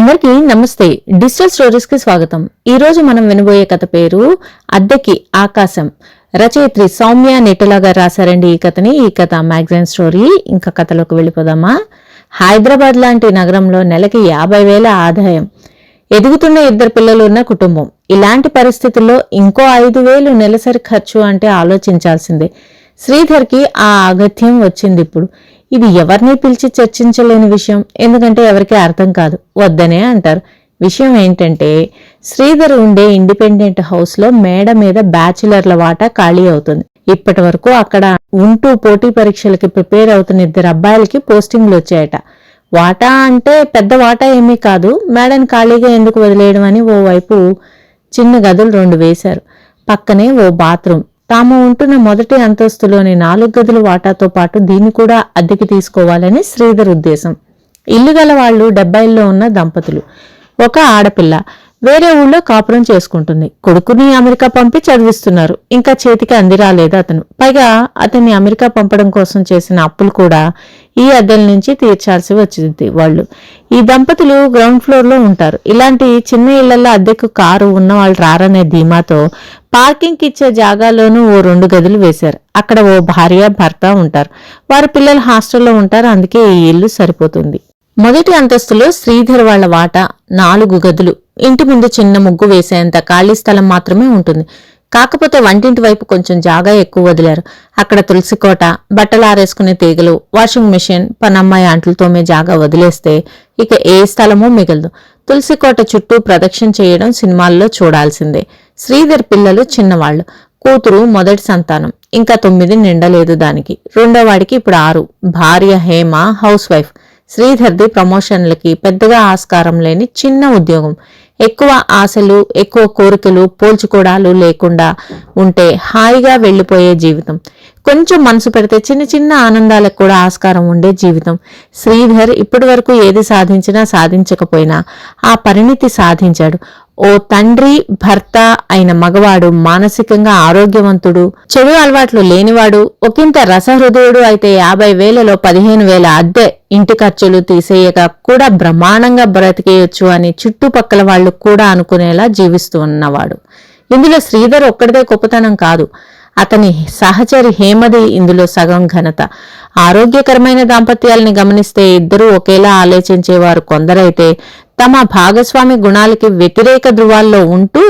అందరికీ నమస్తే. Digital stories కి స్వాగతం. ఈ రోజు మనం వినబోయే కథ పేరు అద్దెకి ఆకాశం. రచయిత్రి సౌమ్య నెట్టలా గారు రాశారండి ఈ కథని. ఈ కథ మ్యాగజైన్ స్టోరీ. ఇంకా కథలోకి వెళ్ళిపోదామా. హైదరాబాద్ లాంటి నగరంలో నెలకి 50,000 ఆదాయం, ఎదుగుతున్న 2 పిల్లలు ఉన్న కుటుంబం. ఇలాంటి పరిస్థితుల్లో ఇంకో 5,000 నెలసరి ఖర్చు అంటే ఆలోచించాల్సిందే. శ్రీధర్కి ఆ అగత్యం వచ్చింది ఇప్పుడు. ఇది ఎవరిని పిలిచి చర్చించలేని విషయం, ఎందుకంటే ఎవరికి అర్థం కాదు, వద్దనే అంటారు. విషయం ఏంటంటే శ్రీధర్ ఉండే ఇండిపెండెంట్ హౌస్ లో మేడ మీద బ్యాచులర్ల వాటా ఖాళీ అవుతుంది. ఇప్పటి వరకు అక్కడ ఉంటూ పోటీ పరీక్షలకి ప్రిపేర్ అవుతున్న 2 అబ్బాయిలకి పోస్టింగ్లు వచ్చాయట. వాటా అంటే పెద్ద వాటా ఏమీ కాదు, మేడని ఖాళీగా ఎందుకు వదిలేయడం అని ఓవైపు చిన్న గదులు 2 వేశారు. పక్కనే ఓ బాత్రూమ్. తాము ఉంటున్న మొదటి అంతస్తులోని 4 గదుల వాటాతో పాటు దీన్ని కూడా అద్దెకి తీసుకోవాలని శ్రీధర్ ఉద్దేశం. ఇల్లు గల వాళ్ళు 70లో ఉన్న దంపతులు. ఒక ఆడపిల్ల వేరే ఊళ్ళో కాపురం చేసుకుంటుంది. కొడుకుని అమెరికా పంపి చదివిస్తున్నారు. ఇంకా చేతికి అందిరాలేదు అతను. పైగా అతన్ని అమెరికా పంపడం కోసం చేసిన అప్పులు కూడా ఈ అద్దెల నుంచి తీర్చాల్సి వచ్చింది. వాళ్ళు ఈ దంపతులు గ్రౌండ్ ఫ్లోర్ లో ఉంటారు. ఇలాంటి చిన్న ఇళ్లలో అద్దెకు కారు ఉన్న వాళ్ళు రారనే ధీమాతో పార్కింగ్ ఇచ్చే జాగాలోనూ ఓ 2 గదులు వేశారు. అక్కడ ఓ భార్య భర్త ఉంటారు. వారి పిల్లలు హాస్టల్లో ఉంటారు. అందుకే ఈ ఇల్లు సరిపోతుంది. మొదటి అంతస్తులో శ్రీధర్ వాళ్ల వాటా 4 గదులు. ఇంటి ముందు చిన్న ముగ్గు వేసేంత ఖాళీ స్థలం మాత్రమే ఉంటుంది. కాకపోతే వంటింటి వైపు కొంచెం జాగా ఎక్కువ వదిలారు. అక్కడ తులసికోట, బట్టలు ఆరేసుకునే తీగలు, వాషింగ్ మెషిన్, పనమ్మాయి అంట్లు తోమే జాగా వదిలేస్తే ఇక ఏ స్థలమూ మిగలదు. తులసికోట చుట్టూ ప్రదక్షిణ చేయడం సినిమాల్లో చూడాల్సిందే. శ్రీధర్ పిల్లలు చిన్నవాళ్లు. కూతురు మొదటి సంతానం, ఇంకా 9 నిండలేదు దానికి. రెండో వాడికి ఇప్పుడు 6. భార్య హేమ హౌస్ వైఫ్. శ్రీధర్ది ప్రమోషన్లకి పెద్దగా ఆస్కారం లేని చిన్న ఉద్యోగం. ఎక్కువ ఆశలు, ఎక్కువ కోరికలు, పోల్చుకోవడాలు లేకుండా ఉంటే హాయిగా వెళ్లిపోయే జీవితం. కొంచెం మనసు పెడితే చిన్న చిన్న ఆనందాలకు కూడా ఆస్కారం ఉండే జీవితం. శ్రీధర్ ఇప్పటి వరకు ఏది సాధించినా సాధించకపోయినా ఆ పరిణితి సాధించాడు. ఓ తండ్రి భర్త అయిన మగవాడు, మానసికంగా ఆరోగ్యవంతుడు, చెడు అలవాట్లు లేనివాడు, ఒకంత రసహృదయుడు అయితే 50,000లో 15,000 అద్దె ఇంటి ఖర్చులు తీసేయక కూడా బ్రహ్మాండంగా బ్రతికేయొచ్చు అని చుట్టుపక్కల వాళ్లు కూడా అనుకునేలా జీవిస్తూ ఉన్నవాడు. ఇందులో శ్రీధర్ ఒక్కడిదే గొప్పతనం కాదు, అతని సహచరి హేమది ఇందులో సగం ఘనత. ఆరోగ్యకరమైన దాంపత్యాలని గమనిస్తే ఇద్దరూ ఒకేలా ఆలోచించేవారు కొందరైతే తమ భాగస్వామి గుణాలకి వ్యతిరేక ధృవాల్లో ఉంటూ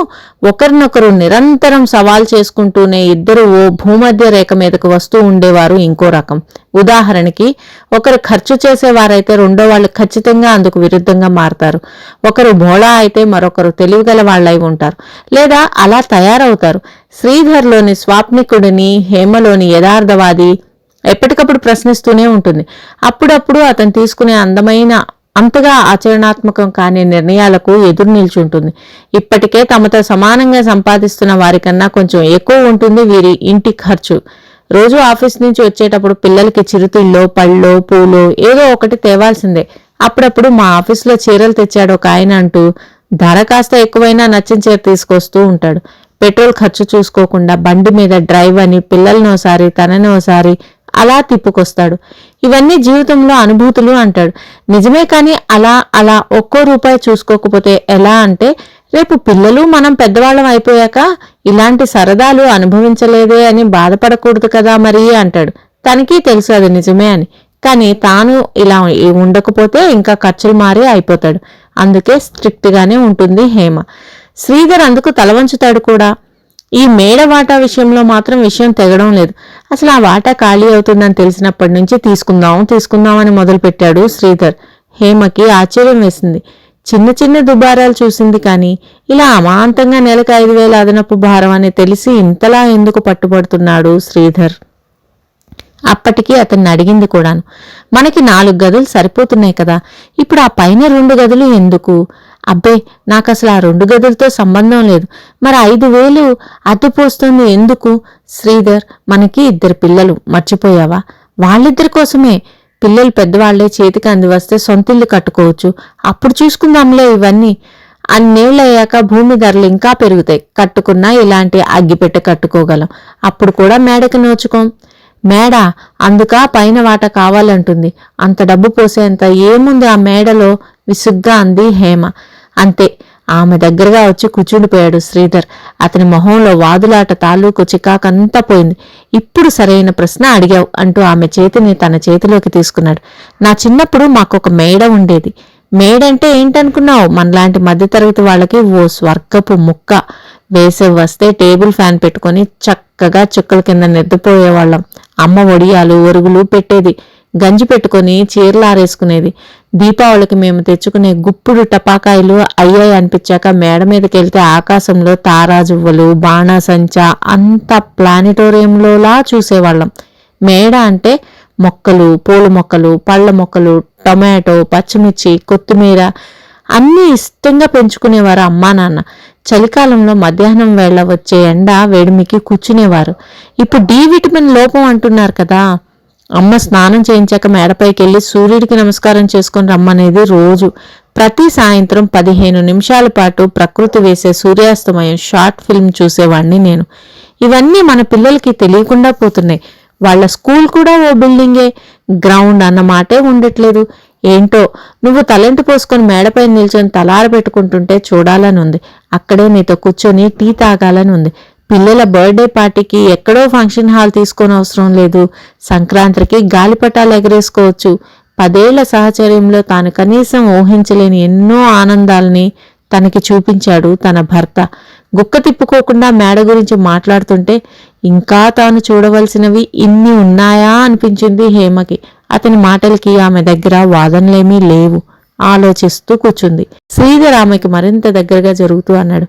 ఒకరినొకరు నిరంతరం సవాల్ చేసుకుంటూనే ఇద్దరు ఓ భూమధ్య రేఖ మీదకు వస్తూ ఉండేవారు ఇంకో రకం. ఉదాహరణకి ఒకరు ఖర్చు చేసేవారైతే రెండో వాళ్ళు ఖచ్చితంగా అందుకు విరుద్ధంగా మారతారు. ఒకరు భోళా అయితే మరొకరు తెలివిగల వాళ్ళై ఉంటారు, లేదా అలా తయారవుతారు. శ్రీధర్లోని స్వాప్నికుడిని హేమలోని యథార్థవాది ఎప్పటికప్పుడు ప్రశ్నిస్తూనే ఉంటుంది. అప్పుడప్పుడు అతను తీసుకునే అంతగా ఆచరణాత్మకం కాని నిర్ణయాలకు ఎదురు నిల్చుంటుంది. ఇప్పటికే తమతో సమానంగా సంపాదిస్తున్న వారికన్నా కొంచెం ఎక్కువ ఉంటుంది వీరి ఇంటి ఖర్చు. రోజు ఆఫీస్ నుంచి వచ్చేటప్పుడు పిల్లలకి చిరుతిళ్ళో, పళ్ళో, పూలో ఏదో ఒకటి తేవాల్సిందే. అప్పుడప్పుడు మా ఆఫీసులో చీరలు తెచ్చాడు ఒక ఆయన అంటూ ధర కాస్త ఎక్కువైనా నచ్చిన చీర తీసుకొస్తూ ఉంటాడు. పెట్రోల్ ఖర్చు చూసుకోకుండా బండి మీద డ్రైవ్ అని పిల్లల్ని ఓసారి తనని ఓసారి అలా తిప్పుకొస్తాడు. ఇవన్నీ జీవితంలో అనుభూతులు అంటాడు. నిజమే, కానీ అలా ఒక్కో రూపాయి చూసుకోకపోతే ఎలా అంటే రేపు పిల్లలు మనం పెద్దవాళ్ళం అయిపోయాక ఇలాంటి సరదాలు అనుభవించలేదే అని బాధపడకూడదు కదా మరి అంటాడు. తనకి తెలుసు అది నిజమే అని, కానీ తాను ఇలా ఉండకపోతే ఇంకా ఖర్చులు మారి అయిపోతాడు. అందుకే స్ట్రిక్ట్ గానే ఉంటుంది హేమ. శ్రీధర్ అందుకు తలవంచుతాడు కూడా. ఈ మేడ వాటా విషయంలో మాత్రం విషయం తెగడం లేదు. అసలు ఆ వాటా ఖాళీ అవుతుందని తెలిసినప్పటి నుంచి తీసుకుందాం అని మొదలుపెట్టాడు శ్రీధర్. హేమకి ఆశ్చర్యం వేసింది. చిన్న చిన్న దుబారాలు చూసింది, కానీ ఇలా అమాంతంగా నెలకు 5,000 అదనపు భారం అని తెలిసి ఇంతలా ఎందుకు పట్టుబడుతున్నాడు శ్రీధర్? అప్పటికి అతన్ని అడిగింది కూడాను. మనకి 4 గదులు సరిపోతున్నాయి కదా, ఇప్పుడు ఆ పైన 2 గదులు ఎందుకు? అబ్బే, నాకు అసలు ఆ 2 గదులతో సంబంధం లేదు. మరి 5,000 అద్దె పోస్తుంది ఎందుకు? శ్రీధర్, మనకి 2 పిల్లలు, మర్చిపోయావా? వాళ్ళిద్దరి కోసమే. పిల్లలు పెద్దవాళ్లే, చేతికి అంది వస్తే సొంతిల్లు కట్టుకోవచ్చు. అప్పుడు చూసుకుందాంలే ఇవన్నీ. అన్నేళ్లయ్యాక భూమి ధరలు ఇంకా పెరుగుతాయి. కట్టుకున్నా ఇలాంటి అగ్గిపెట్టె కట్టుకోగలం. అప్పుడు కూడా మేడకి నోచుకోం. మేడ అందుకా పైన వాట కావాలంటుంది. అంత డబ్బు పోసేంత ఏముంది ఆ మేడలో? విసుగ్గా అంది హేమ. అంతే, ఆమె దగ్గరగా వచ్చి కూర్చుండిపోయాడు శ్రీధర్. అతని మొహంలో వాదులాట తాలూకు చికాకంతా పోయింది. ఇప్పుడు సరైన ప్రశ్న అడిగావు అంటూ ఆమె చేతిని తన చేతిలోకి తీసుకున్నాడు. నా చిన్నప్పుడు మాకొక మేడ ఉండేది. మేడంటే ఏంటనుకున్నావు? మనలాంటి మధ్యతరగతి వాళ్ళకి ఓ స్వర్గపు ముక్క. వేసవి వస్తే టేబుల్ ఫ్యాన్ పెట్టుకుని చక్కగా చుక్కల కింద నిద్రపోయేవాళ్ళం. అమ్మ వడియాలు ఒరుగులు పెట్టేది. గంజి పెట్టుకుని చీరలారేసుకునేది. దీపావళికి మేము తెచ్చుకునే గుప్పుడు టపాకాయలు అయ్యాయి అనిపించాక మేడ మీదకెళ్తే ఆకాశంలో తారాజువ్వలు, బాణాసంచా అంతా ప్లానిటోరియంలోలా చూసేవాళ్ళం. మేడ అంటే మొక్కలు, పూల మొక్కలు, పళ్ళ మొక్కలు, టొమాటో, పచ్చిమిర్చి, కొత్తిమీర అన్నీ ఇష్టంగా పెంచుకునేవారు అమ్మా నాన్న. చలికాలంలో మధ్యాహ్నం వేళ వచ్చే ఎండ వేడిమికి కూర్చునేవారు. ఇప్పుడు డి విటమిన్ లోపం అంటున్నారు కదా. అమ్మ స్నానం చేయించాక మేడపైకి వెళ్ళి సూర్యుడికి నమస్కారం చేసుకుని రమ్మనేది రోజు. ప్రతి సాయంత్రం 15 నిమిషాల పాటు ప్రకృతి వేసే సూర్యాస్తమయం షార్ట్ ఫిల్మ్ చూసేవాణ్ణి నేను. ఇవన్నీ మన పిల్లలకి తెలియకుండా పోతున్నాయి. వాళ్ల స్కూల్ కూడా ఓ బిల్డింగే. గ్రౌండ్ అన్న మాటే ఉండట్లేదు. ఏంటో, నువ్వు తలంటి పోసుకొని మేడపై నిల్చొని తలార పెట్టుకుంటుంటే చూడాలని ఉంది. అక్కడే నీతో కూర్చొని టీ తాగాలని ఉంది. పిల్లల బర్త్డే పార్టీకి ఎక్కడో ఫంక్షన్ హాల్ తీసుకొని అవసరం లేదు. సంక్రాంతికి గాలిపటాలు ఎగరేసుకోవచ్చు. 10 ఏళ్ల సహచర్యంలో తాను కనీసం ఊహించలేని ఎన్నో ఆనందాల్ని తనకి చూపించాడు తన భర్త. గుక్క తిప్పుకోకుండా మేడ గురించి మాట్లాడుతుంటే ఇంకా తాను చూడవలసినవి ఇన్ని ఉన్నాయా అనిపించింది హేమకి. అతని మాటలకి ఆమె దగ్గర వాదనలేమీ లేవు. ఆలోచిస్తూ కూర్చుంది. శ్రీధర్ ఆమెకి మరింత దగ్గరగా జరుగుతూ అన్నాడు.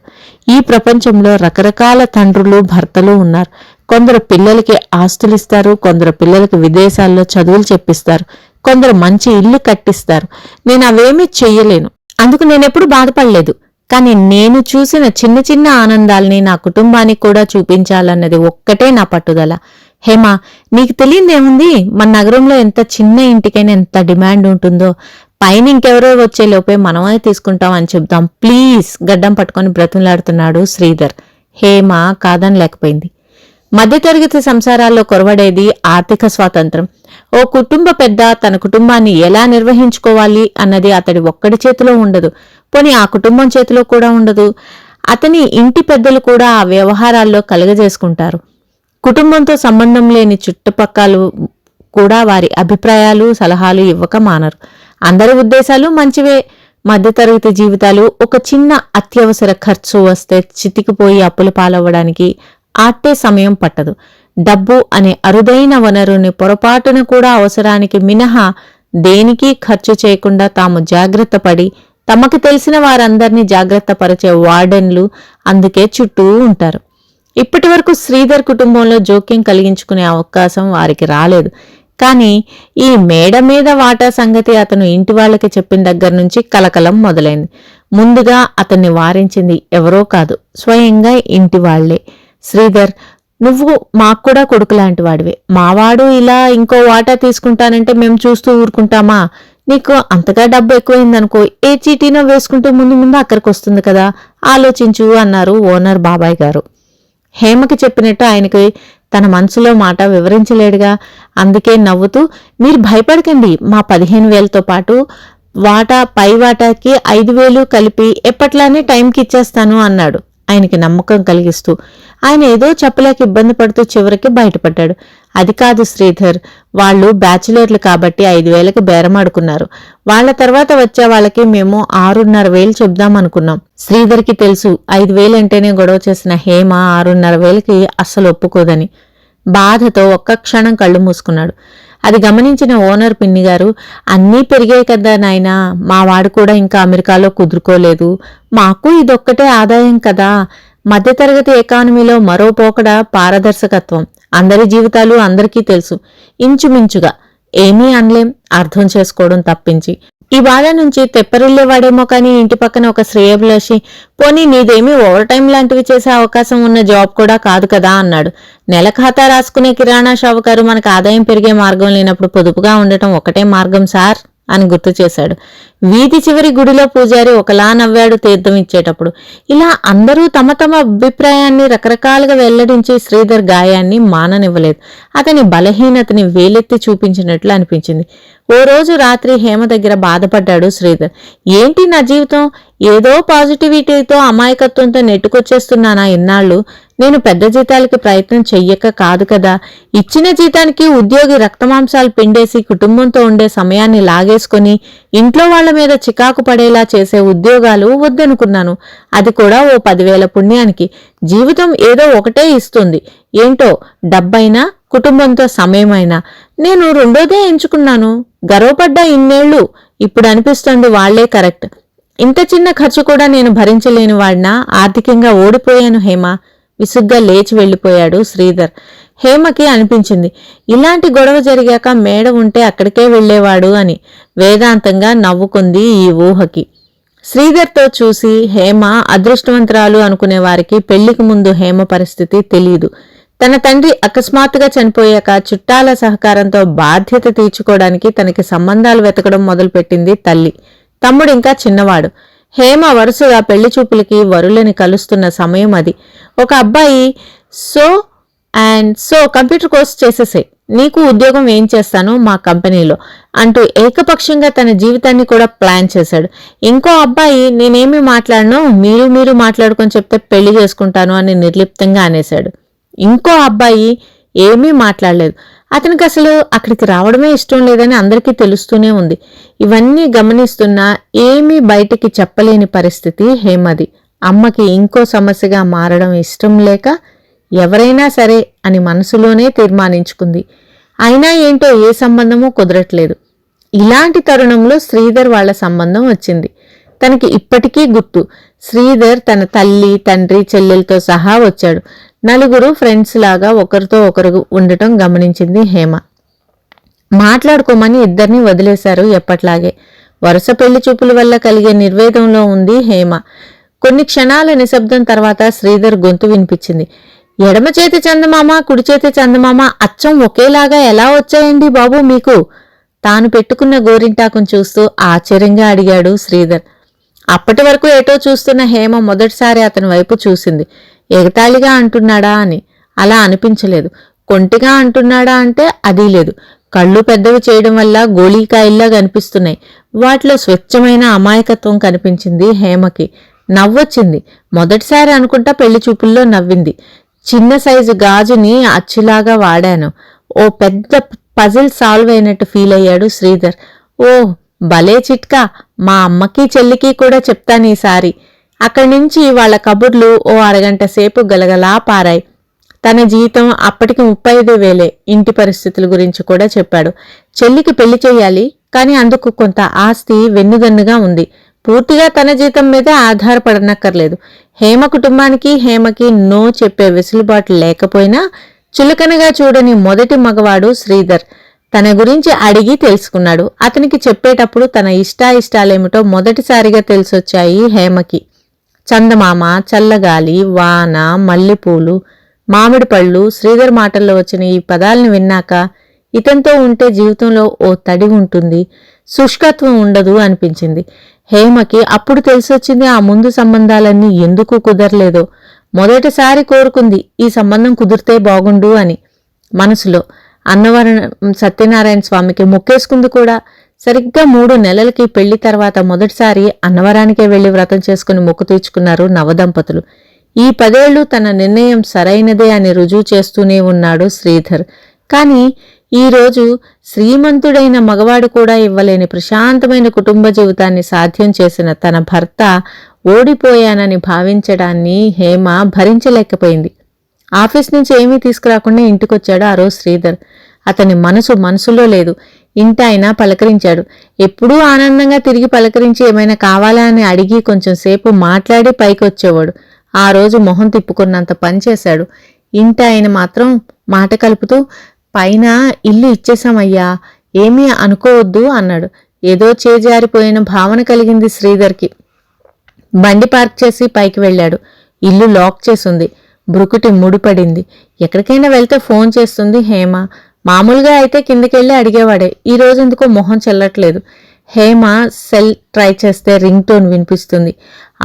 ఈ ప్రపంచంలో రకరకాల తండ్రులు, భర్తలు ఉన్నారు. కొందరు పిల్లలకి ఆస్తులిస్తారు, కొందరు పిల్లలకి విదేశాల్లో చదువులు చెప్పిస్తారు, కొందరు మంచి ఇల్లు కట్టిస్తారు. నేను అవేమీ చెయ్యలేను, అందుకు నేనెప్పుడు బాధపడలేదు. కానీ నేను చూసిన చిన్న చిన్న ఆనందాల్ని నా కుటుంబానికి కూడా చూపించాలన్నది ఒక్కటే నా పట్టుదల. హేమ, నీకు తెలియదేముంది? మన నగరంలో ఎంత చిన్న ఇంటికైనా ఎంత డిమాండ్ ఉంటుందో. పైన ఇంకెవరో వచ్చేలోపే మనమే తీసుకుంటాం అని చెప్దాం ప్లీజ్, గడ్డం పట్టుకొని బ్రతులాడుతున్నాడు శ్రీధర్. హేమ కాదనలేకపోయింది. మధ్యతరగతి సంసారాల్లో కొరవడేది ఆర్థిక స్వాతంత్రం. ఓ కుటుంబ పెద్ద తన కుటుంబాన్ని ఎలా నిర్వహించుకోవాలి అన్నది అతడి ఒక్కడి చేతిలో ఉండదు. పోనీ ఆ కుటుంబం చేతిలో కూడా ఉండదు. అతని ఇంటి పెద్దలు కూడా ఆ వ్యవహారాల్లో కలగజేసుకుంటారు. కుటుంబంతో సంబంధం లేని చుట్టుపక్కల కూడా వారి అభిప్రాయాలు, సలహాలు ఇవ్వక మానరు. అందరి ఉద్దేశాలు మంచివే. మధ్యతరగతి జీవితాలు ఒక చిన్న అత్యవసర ఖర్చు వస్తే చితికిపోయి అప్పుల పాలవ్వడానికి ఆట్టే సమయం పట్టదు. డబ్బు అనే అరుదైన వనరుని పొరపాటున కూడా అవసరానికి మినహా దేనికి ఖర్చు చేయకుండా తాము జాగ్రత్త పడి తమకు తెలిసిన వారందరినీ జాగ్రత్త పరిచే వార్డెన్లు అందుకే చుట్టూ ఉంటారు. ఇప్పటి వరకు శ్రీధర్ కుటుంబంలో జోక్యం కలిగించుకునే అవకాశం వారికి రాలేదు. కానీ ఈ మేడ మీద వాటా సంగతి అతను ఇంటి వాళ్ళకి చెప్పిన దగ్గర నుంచి కలకలం మొదలైంది. ముందుగా అతన్ని వారించింది ఎవరో కాదు, స్వయంగా ఇంటి వాళ్లే. శ్రీధర్, నువ్వు మాక్కూడా కొడుకులాంటి వాడివే. మావాడు ఇలా ఇంకో వాటా తీసుకుంటానంటే మేము చూస్తూ ఊరుకుంటామా? నీకు అంతగా డబ్బు ఎక్కువైందనుకో, ఏ చీటీనో వేసుకుంటూ ముందు ముందు అక్కడికి వస్తుంది కదా, ఆలోచించు అన్నారు ఓనర్ బాబాయ్ గారు. హేమకి చెప్పినట్టు ఆయనకి తన మనసులో మాట వివరించలేడుగా. అందుకే నవ్వుతూ, మీరు భయపడకండి, మా 15,000తో పాటు వాటా, పై వాటాకి 5,000 కలిపి ఎప్పట్లానే టైంకి ఇచ్చేస్తాను అన్నాడు ఆయనకి నమ్మకం కలిగిస్తూ. ఆయన ఏదో చెప్పలేక ఇబ్బంది పడుతూ చివరికి బయటపడ్డాడు. అది కాదు శ్రీధర్, వాళ్ళు బ్యాచులర్లు కాబట్టి 5,000కి బేరమాడుకున్నారు. వాళ్ల తర్వాత వచ్చే వాళ్ళకి మేము 6,500 చెప్దామనుకున్నాం. శ్రీధర్కి తెలుసు 5,000 అంటేనే గొడవ చేసిన హేమ 6,500కి అస్సలు ఒప్పుకోదని. బాధతో ఒక్క క్షణం కళ్ళు మూసుకున్నాడు. అది గమనించిన ఓనర్ పిన్నిగారు, అన్నీ పెరిగాయి కదా నాయనా, మా వాడు కూడా ఇంకా అమెరికాలో కుదురుకోలేదు, మాకు ఇదొక్కటే ఆదాయం కదా. మధ్యతరగతి ఎకానమీలో మరో పోకడ పారదర్శకత్వం. అందరి జీవితాలు అందరికీ తెలుసు. ఇంచుమించుగా ఏమీ అనలేం, అర్థం చేసుకోవడం తప్పించి. ఈ బాధ నుంచి తెప్పరిల్లేవాడేమో కానీ ఇంటి పక్కన ఒక శ్రేయభిలాషి, పోనీ నీదేమీ ఓవర్ టైం లాంటివి చేసే అవకాశం ఉన్న జాబ్ కూడా కాదు కదా అన్నాడు. నెల ఖాతా రాసుకునే కిరాణా షావుకారు మనకు ఆదాయం పెరిగే మార్గం లేనప్పుడు పొదుపుగా ఉండటం ఒకటే మార్గం సార్ అని గుర్తు చేశాడు. వీధి చివరి గుడిలో పూజారి ఒకలా నవ్వాడు తీర్థం ఇచ్చేటప్పుడు. ఇలా అందరూ తమ తమ అభిప్రాయాన్ని రకరకాలుగా వెల్లడించి శ్రీధర్ గాయాన్ని మాననివ్వలేదు. అతని బలహీనతని వేలెత్తి చూపించినట్లు అనిపించింది. ఓ రోజు రాత్రి హేమ దగ్గర బాధపడ్డాడు శ్రీధర్. ఏంటి నా జీవితం, ఏదో పాజిటివిటీతో అమాయకత్వంతో నెట్టుకొచ్చేస్తున్నానా ఇన్నాళ్ళు? నేను పెద్ద జీతాలకి ప్రయత్నం చెయ్యక కాదు కదా. ఇచ్చిన జీతానికి ఉద్యోగి రక్తమాంసాలు పిండేసి కుటుంబంతో ఉండే సమయాన్ని లాగేసుకొని ఇంట్లో వాళ్ల మీద చికాకు పడేలా చేసే ఉద్యోగాలు వద్దనుకున్నాను. అది కూడా ఓ 10,000 పుణ్యానికి. జీవితం ఏదో ఒకటే ఇస్తుంది. ఏంటో, డబ్బైనా కుటుంబంతో సమయమైనా. నేను రెండోదే ఎంచుకున్నాను. గర్వపడ్డా ఇన్నేళ్లు. ఇప్పుడు అనిపిస్తోంది వాళ్లే కరెక్ట్. ఇంత చిన్న ఖర్చు కూడా నేను భరించలేని వాడినా ఆర్థికంగా ఓడిపోయాను హేమ. విసుగ్గా లేచి వెళ్లిపోయాడు శ్రీధర్. హేమకి అనిపించింది ఇలాంటి గొడవ జరిగాక మేడ ఉంటే అక్కడికే వెళ్లేవాడు అని. వేదాంతంగా నవ్వుకుంది ఈ ఊహకి. శ్రీధర్తో చూసి హేమ అదృష్టవంతురాలు అనుకునే వారికి పెళ్లికి ముందు హేమ పరిస్థితి తెలీదు. తన తండ్రి అకస్మాత్తుగా చనిపోయాక చుట్టాల సహకారంతో బాధ్యత తీర్చుకోవడానికి తనకి సంబంధాలు వెతకడం మొదలుపెట్టింది తల్లి. తమ్ముడు ఇంకా చిన్నవాడు. హేమ వరుసగా పెళ్లి చూపులకి వరులని కలుస్తున్న సమయం అది. ఒక అబ్బాయి సో కంప్యూటర్ కోర్స్ చేసేసే, నీకు ఉద్యోగం ఏం చేస్తాను మా కంపెనీలో అంటూ ఏకపక్షంగా తన జీవితాన్ని కూడా ప్లాన్ చేశాడు. ఇంకో అబ్బాయి నేనేమి మాట్లాడను, మీరు మాట్లాడుకొని చెప్తే పెళ్లి చేసుకుంటాను అని నిర్లిప్తంగా అనేశాడు. ఇంకో అబ్బాయి ఏమీ మాట్లాడలేదు. అతనికి అసలు అక్కడికి రావడమే ఇష్టం లేదని అందరికీ తెలుస్తూనే ఉంది. ఇవన్నీ గమనిస్తున్నా ఏమీ బయటికి చెప్పలేని పరిస్థితి హేమది. అమ్మకి ఇంకో సమస్యగా మారడం ఇష్టం లేక ఎవరైనా సరే అని మనసులోనే తీర్మానించుకుంది. అయినా ఏంటో ఏ సంబంధమూ కుదరట్లేదు. ఇలాంటి తరుణంలో శ్రీధర్ వాళ్ల సంబంధం వచ్చింది. తనకి ఇప్పటికీ గుర్తు. శ్రీధర్ తన తల్లి, తండ్రి, చెల్లెలతో సహా వచ్చాడు. నలుగురు ఫ్రెండ్స్ లాగా ఒకరితో ఒకరు ఉండటం గమనించింది హేమ. మాట్లాడుకోమని ఇద్దరిని వదిలేశారు ఎప్పట్లాగే. వరుస పెళ్లి చూపుల వల్ల కలిగే నిర్వేదంలో ఉంది హేమ. కొన్ని క్షణాల నిశ్శబ్దం తర్వాత శ్రీధర్ గొంతు వినిపించింది. ఎడమ చేతి చందమామ, కుడి చేతి చందమామ అచ్చం ఒకేలాగా ఎలా వచ్చాయండి బాబు మీకు? తాను పెట్టుకున్న గోరింటాకును చూస్తూ ఆశ్చర్యంగా అడిగాడు శ్రీధర్. అప్పటి వరకు ఏటో చూస్తున్న హేమ మొదటిసారి అతని వైపు చూసింది. ఎగతాళిగా అంటున్నాడా అని. అలా అనిపించలేదు. కొంటిగా అంటున్నాడా అంటే అదీ లేదు. కళ్ళు పెద్దవి చేయడం వల్ల గోళీకాయల్లా కనిపిస్తున్నాయి. వాటిలో స్వచ్ఛమైన అమాయకత్వం కనిపించింది హేమకి. నవ్వొచ్చింది. మొదటిసారి అనుకుంటా పెళ్లి చూపుల్లో నవ్వింది. చిన్న సైజు గాజుని అచ్చులాగా వాడాను. ఓ పెద్ద పజిల్ సాల్వ్ అయినట్టు ఫీల్ అయ్యాడు శ్రీధర్. ఓ భలే చిట్కా, మా అమ్మకి చెల్లికి కూడా చెప్తాను ఈసారి. అక్కడి నుంచి వాళ్ల కబుర్లు ఓ అరగంట సేపు గలగలా పారాయి. తన జీతం అప్పటికి 35,000. ఇంటి పరిస్థితుల గురించి కూడా చెప్పాడు. చెల్లికి పెళ్లి చెయ్యాలి, కానీ అందుకు కొంత ఆస్తి వెన్నుదన్నుగా ఉంది. పూర్తిగా తన జీతం మీదే ఆధారపడనక్కర్లేదు. హేమ కుటుంబానికి హేమకి నో చెప్పే వెసులుబాటు లేకపోయినా చులకనగా చూడని మొదటి మగవాడు శ్రీధర్. తన గురించి అడిగి తెలుసుకున్నాడు. అతనికి చెప్పేటప్పుడు తన ఇష్టాయిష్టాలేమిటో మొదటిసారిగా తెలిసొచ్చాయి హేమకి. చందమామ, చల్లగాలి, వాన, మల్లెపూలు, మామిడి పళ్ళు. శ్రీధర్ మాటల్లో వచ్చిన ఈ పదాలను విన్నాక ఇతనితో ఉంటే జీవితంలో ఓ తడి ఉంటుంది, శుష్కత్వం ఉండదు అనిపించింది హేమకి. అప్పుడు తెలిసొచ్చింది ఆ ముందు సంబంధాలన్నీ ఎందుకు కుదరలేదో. మొదటిసారి కోరుకుంది ఈ సంబంధం కుదిరితే బాగుండు అని మనసులో. అన్నవరం సత్యనారాయణ స్వామికి మొక్కేసుకుంది కూడా. సరిగ్గా 3 నెలలకి పెళ్లి తర్వాత మొదటిసారి అన్నవరానికే వెళ్లి వ్రతం చేసుకుని మొక్కు తీర్చుకున్నారు నవదంపతులు. ఈ 10 ఏళ్లు తన నిర్ణయం సరైనదే అని రుజువు చేస్తూనే ఉన్నాడు శ్రీధర్. కానీ ఈరోజు శ్రీమంతుడైన మగవాడు కూడా ఇవ్వలేని ప్రశాంతమైన కుటుంబ జీవితాన్ని సాధ్యం చేసిన తన భర్త ఓడిపోయానని భావించడాన్ని హేమ భరించలేకపోయింది. ఆఫీస్ నుంచి ఏమీ తీసుకురాకుండా ఇంటికొచ్చాడు ఆ రోజు శ్రీధర్. అతని మనసులో లేదు. ఇంటాయన పలకరించాడు. ఎప్పుడూ ఆనందంగా తిరిగి పలకరించి ఏమైనా కావాలా అని అడిగి కొంచెం సేపు మాట్లాడి పైకి వచ్చేవాడు. ఆ రోజు మొహం తిప్పుకున్నంత పనిచేశాడు. ఇంటాయన మాత్రం మాట కలుపుతూ, పైన ఇల్లు ఇచ్చేశామయ్యా, ఏమీ అనుకోవద్దు అన్నాడు. ఏదో చేజారిపోయిన భావన కలిగింది శ్రీధర్కి. బండి పార్క్ చేసి పైకి వెళ్ళాడు. ఇల్లు లాక్ చేసుంది. బ్రుకుటి ముడిపడింది. ఎక్కడికైనా వెళ్తే ఫోన్ చేస్తుంది హేమ. మామూలుగా అయితే కిందకెళ్ళి అడిగేవాడే. ఈ రోజు ఎందుకో మొహం చెల్లట్లేదు. హేమ సెల్ ట్రై చేస్తే రింగ్ టోన్ వినిపిస్తుంది.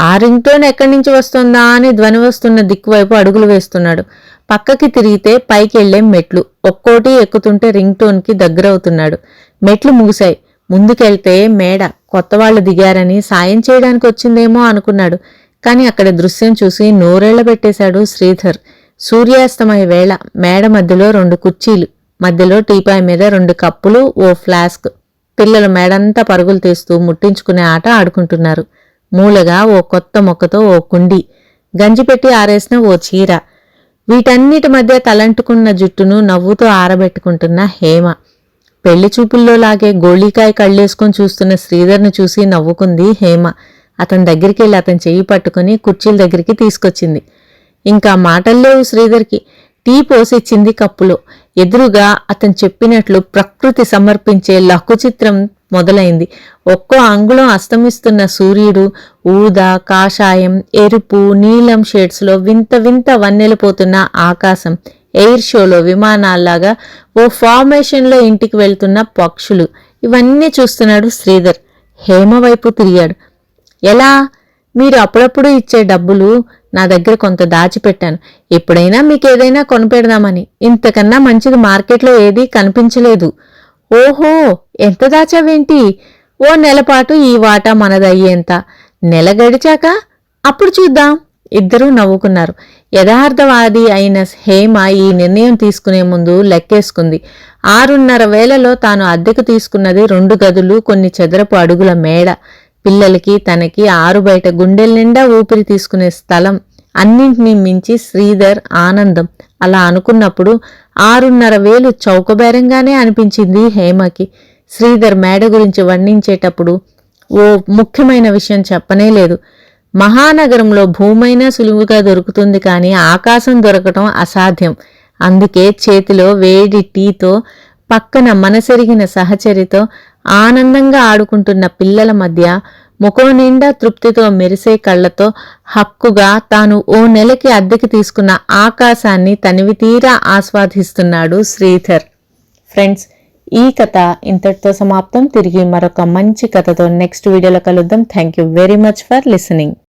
ఆ రింగ్ టోన్ ఎక్కడి నుంచి వస్తుందా అని ధ్వని వస్తున్న దిక్కువైపు అడుగులు వేస్తున్నాడు. పక్కకి తిరిగితే పైకి వెళ్లే మెట్లు ఒక్కోటి ఎక్కుతుంటే రింగ్ టోన్కి దగ్గరవుతున్నాడు. మెట్లు ముగిశాయి. ముందుకెళ్తే మేడ. కొత్తవాళ్లు దిగారని సాయం చేయడానికి వచ్చిందేమో అనుకున్నాడు. కాని అక్కడ దృశ్యం చూసి నోరెళ్లబెట్టేశాడు శ్రీధర్. సూర్యాస్తమయ వేళ. మేడ మధ్యలో 2 కుర్చీలు, మధ్యలో టీపాయ్ మీద 2 కప్పులు, ఓ ఫ్లాస్క్. పిల్లలు మేడంతా పరుగులు తీస్తూ ముట్టించుకునే ఆట ఆడుకుంటున్నారు. మూలగా ఓ కొత్త మొక్కతో ఓ కుండి, గంజిపెట్టి ఆరేసిన ఓ చీర. వీటన్నిటి మధ్య తలంటుకున్న జుట్టును నవ్వుతూ ఆరబెట్టుకుంటున్న హేమ. పెళ్లి చూపుల్లో లాగే గోళీకాయ కళ్ళేసుకొని చూస్తున్న శ్రీధర్ను చూసి నవ్వుకుంది హేమ. అతని దగ్గరికెళ్ళి అతని చెయ్యి పట్టుకుని కుర్చీల దగ్గరికి తీసుకొచ్చింది. ఇంకా మాటల్లేవు శ్రీధర్కి. టీ పోసిచ్చింది కప్పులో. ఎదురుగా అతను చెప్పినట్లు ప్రకృతి సమర్పించే లఘుచిత్రం మొదలైంది. ఒక్కో అంగుళం అస్తమిస్తున్న సూర్యుడు, ఊదా, కాషాయం, ఎరుపు, నీలం షేడ్స్లో వింత వింత వన్నెలిపోతున్న ఆకాశం, ఎయిర్ షోలో విమానాల్లాగా ఓ ఫార్మేషన్లో ఇంటికి వెళ్తున్న పక్షులు, ఇవన్నీ చూస్తున్నాడు శ్రీధర్. హేమ వైపు తిరిగాడు. ఎలా? మీరు అప్పుడప్పుడు ఇచ్చే డబ్బులు నా దగ్గర కొంత దాచిపెట్టాను. ఎప్పుడైనా మీకేదైనా కొనిపెడదామని. ఇంతకన్నా మంచిది మార్కెట్లో ఏదీ కనిపించలేదు. ఓహో, ఎంత దాచావేంటి? ఓ నెలపాటు ఈ వాటా మనదయ్యేంత. నెల గడిచాక అప్పుడు చూద్దాం. ఇద్దరూ నవ్వుకున్నారు. యథార్థవాది అయిన హేమ ఈ నిర్ణయం తీసుకునే ముందు లెక్కేసుకుంది. 6,500 తాను అద్దెకు తీసుకున్నది 2 గదులు, కొన్ని చదరపు అడుగుల మేడ. పిల్లలకి, తనకి ఆరు బయట గుండెల నిండా ఊపిరి తీసుకునే స్థలం. అన్నింటినీ మించి శ్రీధర్ ఆనందం. అలా అనుకున్నప్పుడు 6,500 చౌకబేరంగానే అనిపించింది హేమకి. శ్రీధర్ మేడ గురించి వర్ణించేటప్పుడు ఓ ముఖ్యమైన విషయం చెప్పనే లేదు. మహానగరంలో భూమైనా సులువుగా దొరుకుతుంది, కానీ ఆకాశం దొరకటం అసాధ్యం. అందుకే చేతిలో వేడి టీతో, పక్కన మనసెరిగిన సహచరితో ఆనందంగా ఆడుకుంటున్న పిల్లల మధ్య ముఖం నిండా తృప్తితో మెరిసే కళ్లతో హక్కుగా తాను ఓ నెలకి అద్దెకి తీసుకున్న ఆకాశాన్ని తనివితీరా ఆస్వాదిస్తున్నాడు శ్రీధర్. ఫ్రెండ్స్, ఈ కథ ఇంతటితో సమాప్తం. తిరిగి మరొక మంచి కథతో నెక్స్ట్ వీడియోలో కలుద్దాం. Thank you very much for listening.